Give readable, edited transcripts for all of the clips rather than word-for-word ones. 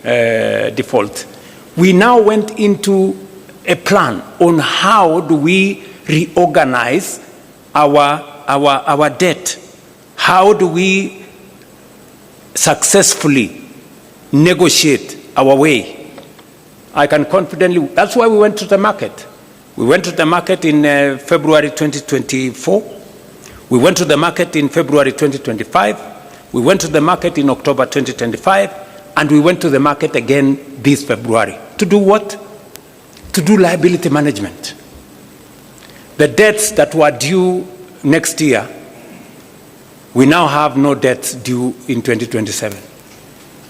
default. We now went into a plan on how do we reorganize our debt. How do we successfully negotiate our way? I can confidently, that's why we went to the market. We went to the market in February 2024. We went to the market in February 2025. We went to the market in October 2025. And we went to the market again this February. To do what? To do liability management. The debts that were due next year, we now have no debts due in 2027.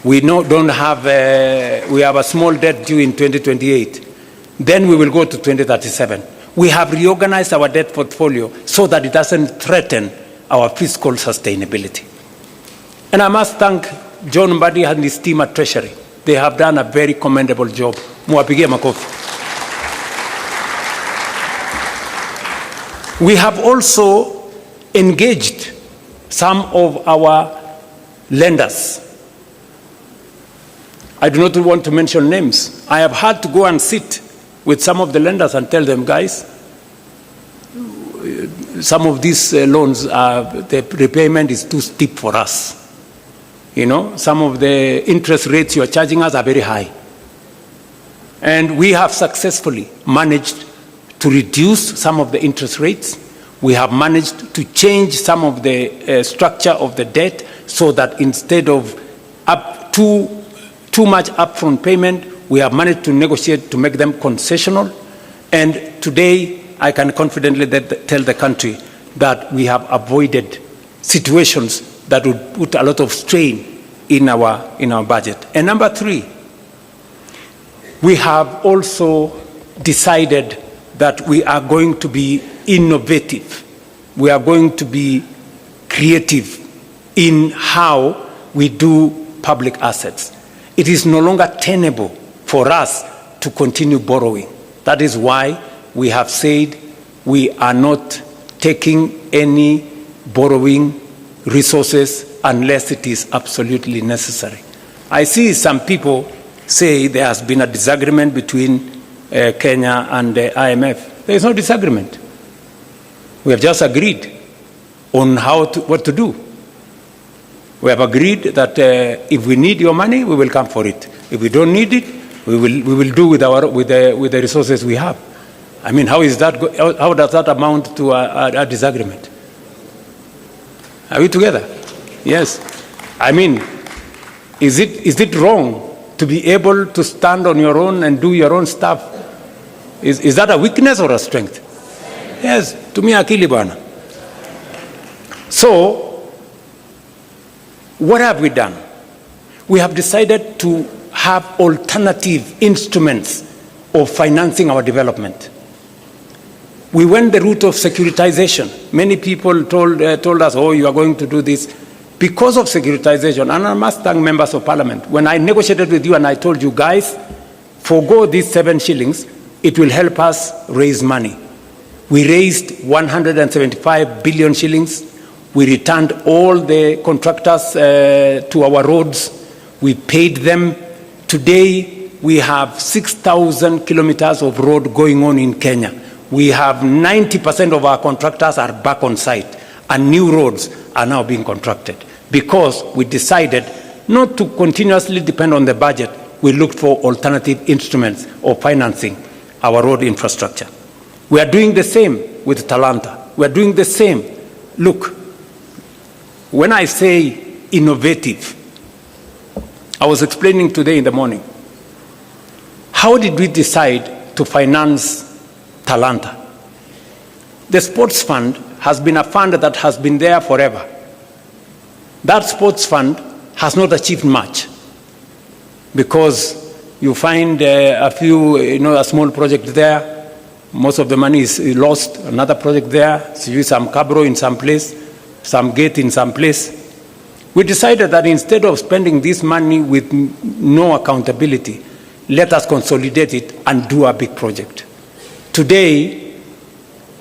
We have a small debt due in 2028. Then we will go to 2037. We have reorganized our debt portfolio so that it doesn't threaten our fiscal sustainability. And I must thank John Mbadi and his team at Treasury. They have done a very commendable job. Muwapigie makofi. We have also engaged some of our lenders. I do not want to mention names. I have had to go and sit with some of the lenders and tell them, guys, some of these loans, the repayment is too steep for us. You know, some of the interest rates you are charging us are very high. And we have successfully managed to reduce some of the interest rates. We have managed to change some of the structure of the debt so that instead of too much upfront payment, we have managed to negotiate to make them concessional. And today, I can confidently tell the country that we have avoided situations that would put a lot of strain in our budget. And number three, we have also decided that we are going to be innovative. We are going to be creative in how we do public assets. It is no longer tenable for us to continue borrowing. That is why we have said we are not taking any borrowing resources unless it is absolutely necessary. I see some people say there has been a disagreement between Kenya and the IMF. There is no disagreement. We have just agreed on what to do. We have agreed that if we need your money, we will come for it. If we don't need it, we will do with the resources we have. I mean, how does that amount to a disagreement? Are we together? Yes. I mean, is it wrong to be able to stand on your own and do your own stuff? Is that a weakness or a strength? Yes. Tumia Akili bwana. So, what have we done? We have decided to have alternative instruments of financing our development. We went the route of securitization. Many people told us, oh, you are going to do this. Because of securitization, and I must thank members of parliament, when I negotiated with you and I told you, guys, forgo these 7 shillings, it will help us raise money. We raised 175 billion shillings. We returned all the contractors to our roads. We paid them. Today, we have 6,000 kilometers of road going on in Kenya. We have 90% of our contractors are back on site, and new roads are now being contracted because we decided not to continuously depend on the budget. We looked for alternative instruments of financing our road infrastructure. We are doing the same with Talanta. We are doing the same. Look, when I say innovative, I was explaining today in the morning, how did we decide to finance Talanta? The sports fund has been a fund that has been there forever. That sports fund has not achieved much because you find a few, a small project there. Most of the money is lost. Another project there, so some cabro in some place, some gate in some place. We decided that instead of spending this money with no accountability, let us consolidate it and do a big project. Today,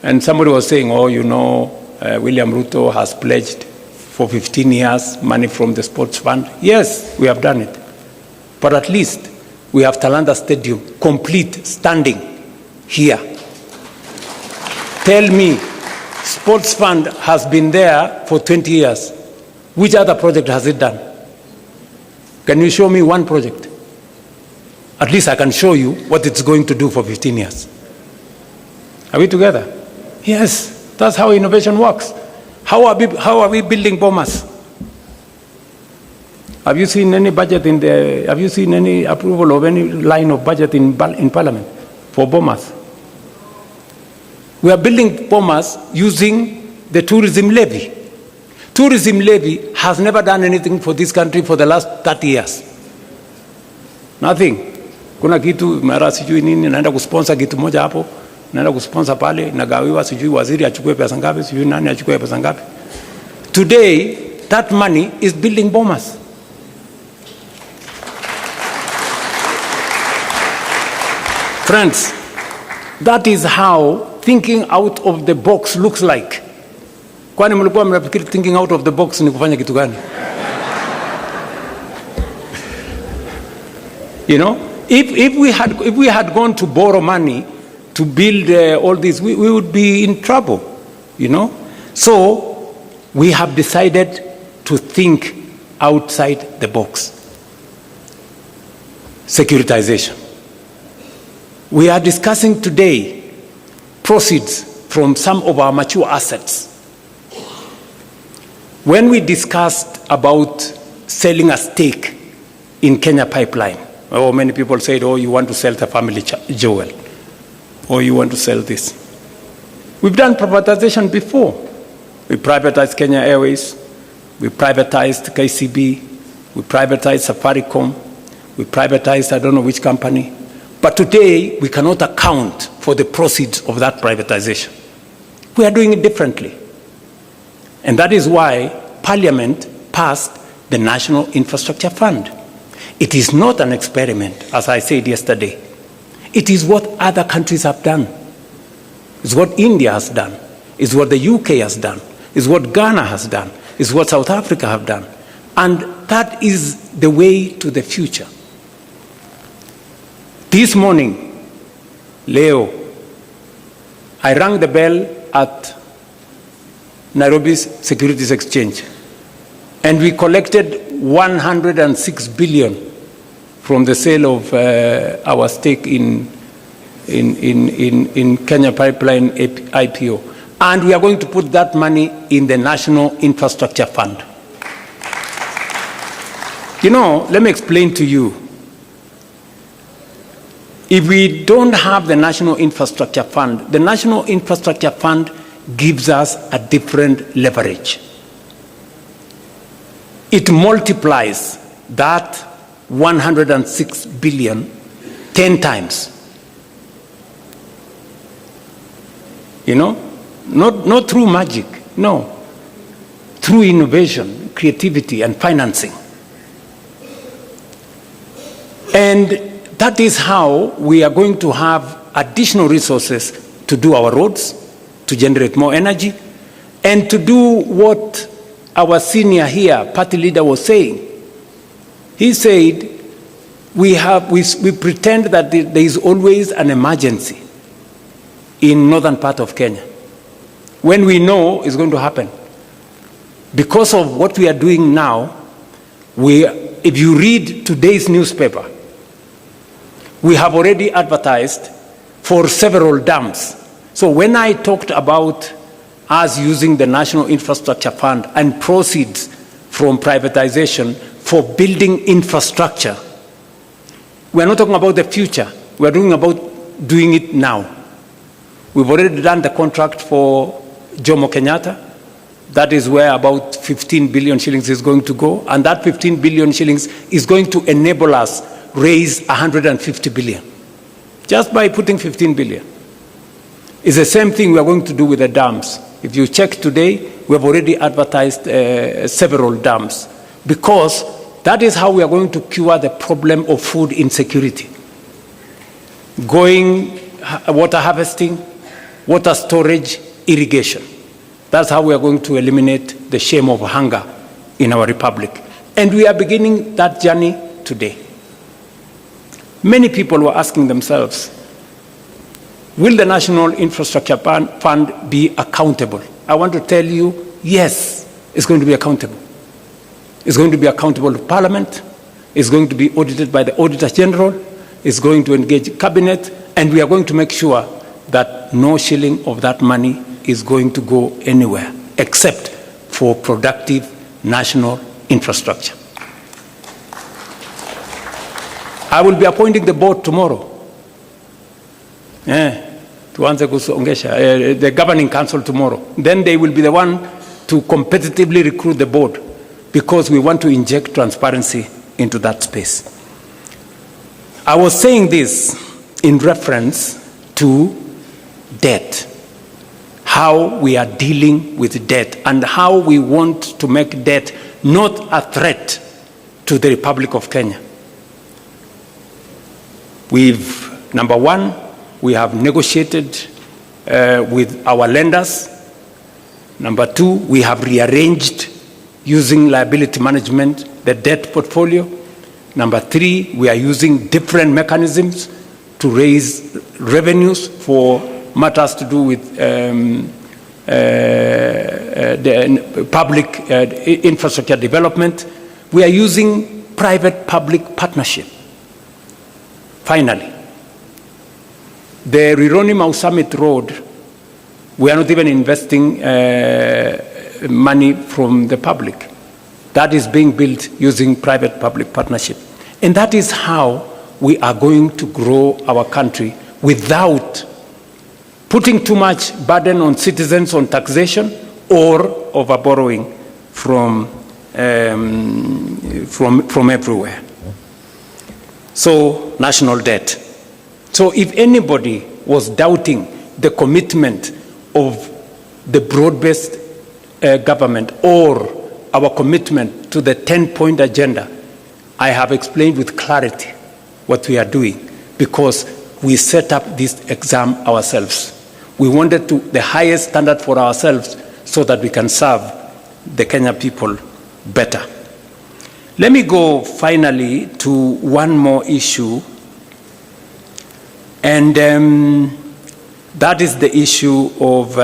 and somebody was saying, William Ruto has pledged for 15 years money from the sports fund. Yes, we have done it. But at least we have Talanta Stadium complete, standing here. Tell me, Sports Fund has been there for 20 years. Which other project has it done? Can you show me one project? At least I can show you what it's going to do for 15 years. Are we together? Yes, that's how innovation works. How are we building Bomas? Have you seen any budget have you seen any approval of any line of budget in Parliament for Bomas? We are building Bomas using the tourism levy. Tourism levy has never done anything for this country for the last 30 years. Nothing. Kuna kitu mara sijui nini naenda kusponsor kitu moja hapo, naenda kusponsor pale, nagawiwa sijui waziri achukue pesa ngapi, sijui nani achukue pesa ngapi. Today, that money is building Bomas. Friends, that is how thinking out of the box looks like. Kwani mlikuwa mnafikiri thinking out of the box ni kufanya kitu gani? You know, if we had gone to borrow money to build all this, we would be in trouble, you know. So we have decided to think outside the box. Securitization. We are discussing today proceeds from some of our mature assets. When we discussed about selling a stake in Kenya Pipeline, many people said, oh, you want to sell the family jewel, or you want to sell this. We've done privatization before. We privatized Kenya Airways, we privatized KCB, we privatized Safaricom, we privatized I don't know which company. But today, we cannot account for the proceeds of that privatization. We are doing it differently. And that is why Parliament passed the National Infrastructure Fund. It is not an experiment, as I said yesterday. It is what other countries have done. It's what India has done. It's what the UK has done. It's what Ghana has done. It's what South Africa have done. And that is the way to the future. This morning, Leo, I rang the bell at Nairobi's Securities Exchange, and we collected 106 billion from the sale of our stake in Kenya Pipeline IPO. And we are going to put that money in the National Infrastructure Fund. You know, let me explain to you. If we don't have the National Infrastructure Fund, the National Infrastructure Fund gives us a different leverage. It multiplies that 106 billion 10 times. You know, not through magic, no. Through innovation, creativity, and financing. And that is how we are going to have additional resources to do our roads, to generate more energy, and to do what our senior here, party leader, was saying. He said, we pretend that there is always an emergency in northern part of Kenya, when we know it's going to happen. Because of what we are doing now, if you read today's newspaper, we have already advertised for several dams. So when I talked about us using the National Infrastructure Fund and proceeds from privatization for building infrastructure, we are not talking about the future. We are talking about doing it now. We've already done the contract for Jomo Kenyatta. That is where about 15 billion shillings is going to go. And that 15 billion shillings is going to enable us raise 150 billion. Just by putting 15 billion. It's the same thing we are going to do with the dams. If you check today, we have already advertised several dams, because that is how we are going to cure the problem of food insecurity. Water harvesting, water storage, irrigation. That's how we are going to eliminate the shame of hunger in our republic. And we are beginning that journey today. Many people were asking themselves, will the National Infrastructure Fund be accountable? I want to tell you, yes, it's going to be accountable. It's going to be accountable to Parliament. It's going to be audited by the Auditor General. It's going to engage Cabinet. And we are going to make sure that no shilling of that money is going to go anywhere except for productive national infrastructure. I will be appointing the board tomorrow. The governing council tomorrow. Then they will be the one to competitively recruit the board, because we want to inject transparency into that space. I was saying this in reference to debt, how we are dealing with debt and how we want to make debt not a threat to the Republic of Kenya. Number one, we have negotiated with our lenders. Number two, we have rearranged using liability management the debt portfolio. Number three, we are using different mechanisms to raise revenues for matters to do with the public infrastructure development. We are using private-public partnership. Finally, the Rironi-Mau Summit Road, we are not even investing money from the public. That is being built using private-public partnership. And that is how we are going to grow our country without putting too much burden on citizens on taxation or over borrowing from everywhere. So, national debt. So if anybody was doubting the commitment of the broad-based government or our commitment to the 10-point agenda, I have explained with clarity what we are doing, because we set up this exam ourselves. We wanted the highest standard for ourselves so that we can serve the Kenya people better. Let me go finally to one more issue, and that is the issue of